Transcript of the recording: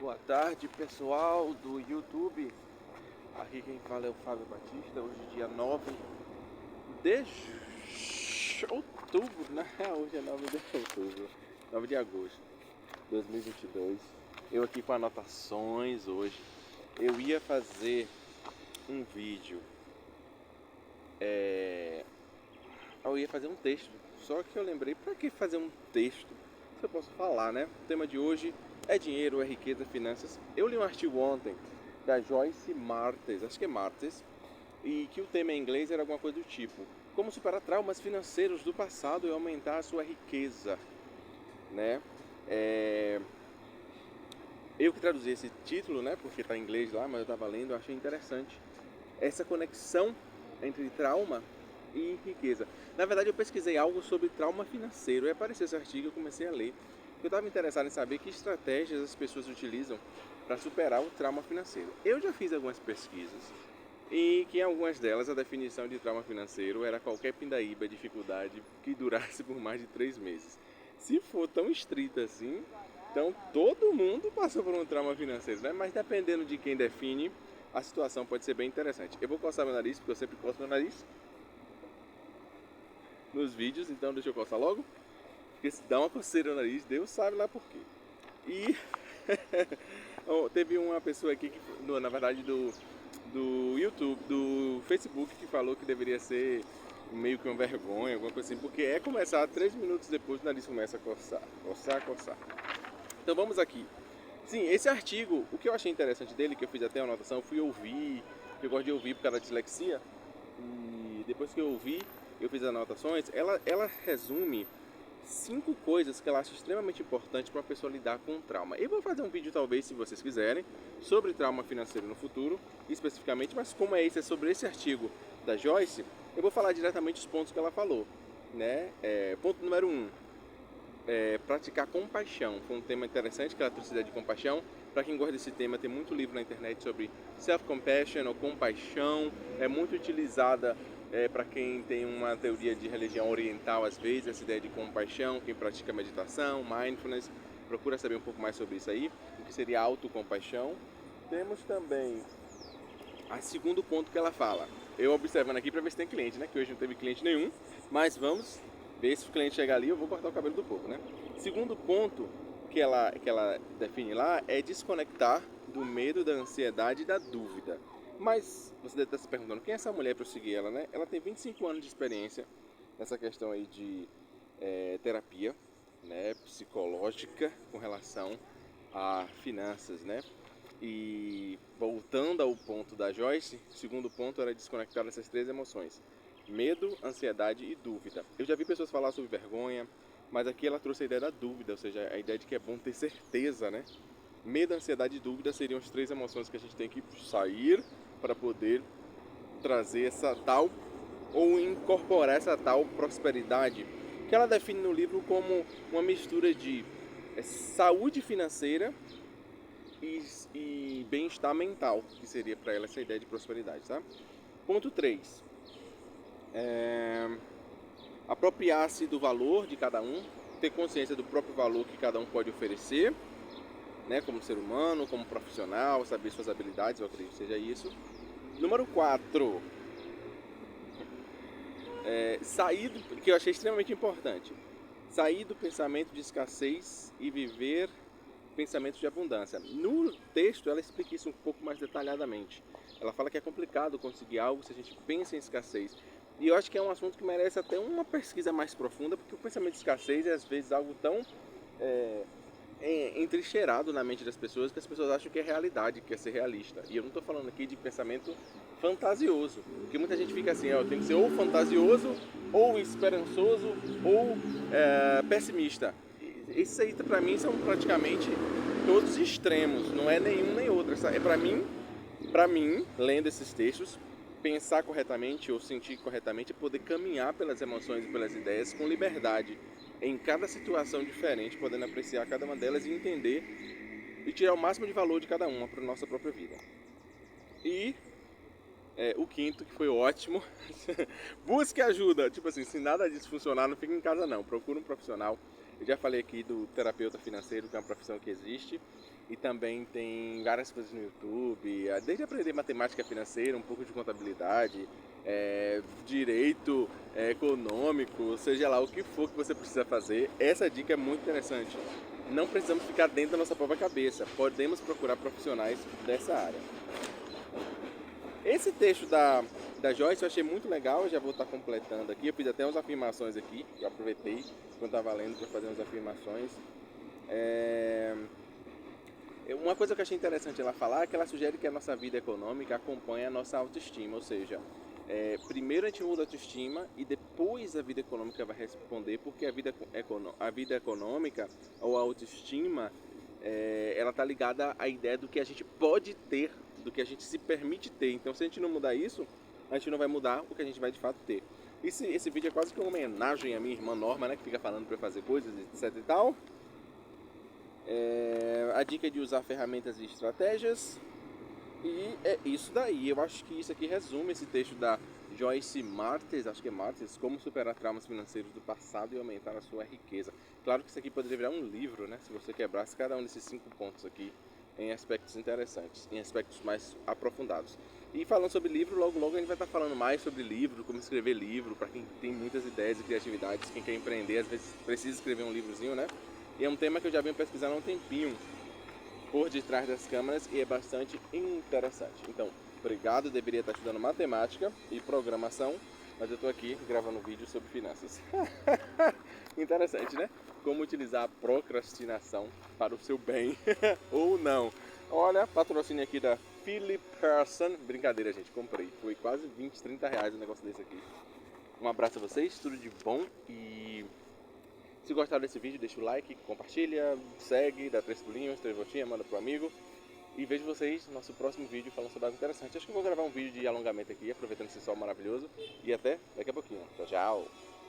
Boa tarde, pessoal do YouTube. Aqui quem fala é o Fábio Batista. Hoje dia 9 de outubro, né? Hoje é 9 de outubro, 9 de agosto de 2022. Eu aqui com anotações hoje. Eu ia fazer um vídeo, eu ia fazer um texto, só que eu lembrei, pra que fazer um texto se eu posso falar, né? O tema de hoje é dinheiro, é riqueza, finanças. Eu li um artigo ontem da Joyce Martes, acho que é Martes, e que o tema em inglês era alguma coisa do tipo: como superar traumas financeiros do passado e aumentar a sua riqueza, né? Eu que traduzi esse título, né? Porque está em inglês lá, mas eu estava lendo, eu achei interessante essa conexão entre trauma e riqueza. Na verdade, eu pesquisei algo sobre trauma financeiro e apareceu esse artigo e eu comecei a ler. Eu estava interessado em saber que estratégias as pessoas utilizam para superar o trauma financeiro. Eu já fiz algumas pesquisas e que em algumas delas a definição de trauma financeiro era qualquer pindaíba, dificuldade que durasse por mais de 3 meses. Se for tão estrita assim, então todo mundo passou por um trauma financeiro, né? Mas dependendo de quem define, a situação pode ser bem interessante. Eu vou coçar meu nariz, porque eu sempre coço meu nariz nos vídeos, então deixa eu coçar logo, porque se dá uma coceira no nariz, Deus sabe lá por quê. E teve uma pessoa aqui, na verdade do YouTube, do Facebook, que falou que deveria ser meio que uma vergonha, alguma coisa assim, porque é começar 3 minutos depois o nariz começa a coçar. Então vamos aqui. Sim, esse artigo, o que eu achei interessante dele, que eu fiz até a anotação, eu fui ouvir, eu gosto de ouvir por causa da dislexia, e depois que eu ouvi, eu fiz as anotações, ela resume 5 coisas que ela acha extremamente importantes para uma pessoa lidar com o trauma. Eu vou fazer um vídeo, talvez, se vocês quiserem, sobre trauma financeiro no futuro, especificamente, mas como é sobre esse artigo da Joyce, eu vou falar diretamente os pontos que ela falou, né? Ponto número 1. Praticar compaixão. Foi um tema interessante que ela trouxe ideia de compaixão. Para quem gosta desse tema, tem muito livro na internet sobre self-compassion ou compaixão. É muito utilizada para quem tem uma teoria de religião oriental, às vezes, essa ideia de compaixão. Quem pratica meditação, mindfulness, procura saber um pouco mais sobre isso aí, o que seria autocompaixão. Temos também o segundo ponto que ela fala. Eu observando aqui para ver se tem cliente, né? Que hoje não teve cliente nenhum, mas vamos ver se o cliente chegar ali, eu vou cortar o cabelo do povo, né? Segundo ponto que ela define lá é desconectar do medo, da ansiedade e da dúvida. Mas você deve estar se perguntando, quem é essa mulher para eu seguir ela, né? Ela tem 25 anos de experiência nessa questão aí de terapia, né, psicológica com relação a finanças, né? E voltando ao ponto da Joyce, o segundo ponto era desconectar essas 3 emoções: medo, ansiedade e dúvida. Eu já vi pessoas falar sobre vergonha, mas aqui ela trouxe a ideia da dúvida, ou seja, a ideia de que é bom ter certeza, né? Medo, ansiedade e dúvida seriam as 3 emoções que a gente tem que sair para poder trazer essa tal, ou incorporar essa tal prosperidade, que ela define no livro como uma mistura de saúde financeira e bem-estar mental, que seria para ela essa ideia de prosperidade, tá? Ponto 3. Apropriar-se do valor de cada um, ter consciência do próprio valor que cada um pode oferecer, né, como ser humano, como profissional, saber suas habilidades, eu acredito que seja isso. Número 4. Sair do, que eu achei extremamente importante, sair do pensamento de escassez e viver pensamentos de abundância. No texto ela explica isso um pouco mais detalhadamente. Ela fala que é complicado conseguir algo se a gente pensa em escassez. E eu acho que é um assunto que merece até uma pesquisa mais profunda, porque o pensamento de escassez é às vezes algo tão entrincheirado na mente das pessoas que as pessoas acham que é realidade, que é ser realista. E eu não estou falando aqui de pensamento fantasioso, porque muita gente fica assim, ó, tem que ser ou fantasioso, ou esperançoso, ou pessimista. Esses aí para mim são praticamente todos extremos, não é nenhum nem outro. É para mim, lendo esses textos, pensar corretamente ou sentir corretamente é poder caminhar pelas emoções e pelas ideias com liberdade em cada situação diferente, podendo apreciar cada uma delas e entender e tirar o máximo de valor de cada uma para a nossa própria vida. E o quinto, que foi ótimo, busque ajuda. Tipo assim, se nada disso funcionar, não fique em casa não, procure um profissional. Eu já falei aqui do terapeuta financeiro, que é uma profissão que existe. E também tem várias coisas no YouTube, desde aprender matemática financeira, um pouco de contabilidade, direito econômico, seja lá o que for que você precisa fazer. Essa dica é muito interessante. Não precisamos ficar dentro da nossa própria cabeça, podemos procurar profissionais dessa área. Esse texto da Joyce eu achei muito legal, eu já vou estar completando aqui. Eu fiz até umas afirmações aqui, eu aproveitei quando estava lendo para fazer umas afirmações. Uma coisa que eu achei interessante ela falar é que ela sugere que a nossa vida econômica acompanha a nossa autoestima, ou seja, primeiro a gente muda a autoestima e depois a vida econômica vai responder, porque a vida econômica ou a autoestima, ela está ligada à ideia do que a gente pode ter, do que a gente se permite ter. Então, se a gente não mudar isso, a gente não vai mudar o que a gente vai de fato ter. Esse vídeo é quase que uma homenagem à minha irmã Norma, né, que fica falando para eu fazer coisas, etc e tal. A dica de usar ferramentas e estratégias. E é isso daí. Eu acho que isso aqui resume esse texto da Joyce Martins, acho que é Martins, como superar traumas financeiros do passado e aumentar a sua riqueza. Claro que isso aqui poderia virar um livro, né? Se você quebrasse cada um desses 5 pontos aqui em aspectos interessantes, em aspectos mais aprofundados. E falando sobre livro, logo logo a gente vai estar falando mais sobre livro, como escrever livro, para quem tem muitas ideias e criatividades, quem quer empreender, às vezes precisa escrever um livrozinho, né? E é um tema que eu já venho pesquisando há um tempinho, por detrás das câmeras, e é bastante interessante. Então, obrigado, deveria estar estudando matemática e programação, mas eu estou aqui gravando um vídeo sobre finanças. Interessante, né? Como utilizar a procrastinação para o seu bem, ou não. Olha, patrocínio aqui da Philip Person. Brincadeira, gente, comprei. Foi quase 20, 30 reais o negócio desse aqui. Um abraço a vocês, tudo de bom e... se gostaram desse vídeo, deixa o like, compartilha, segue, dá 3 pulinhos, 3 voltinhas, manda pro amigo. E vejo vocês no nosso próximo vídeo falando sobre algo interessante. Acho que eu vou gravar um vídeo de alongamento aqui, aproveitando esse sol maravilhoso. E até daqui a pouquinho. Tchau, tchau!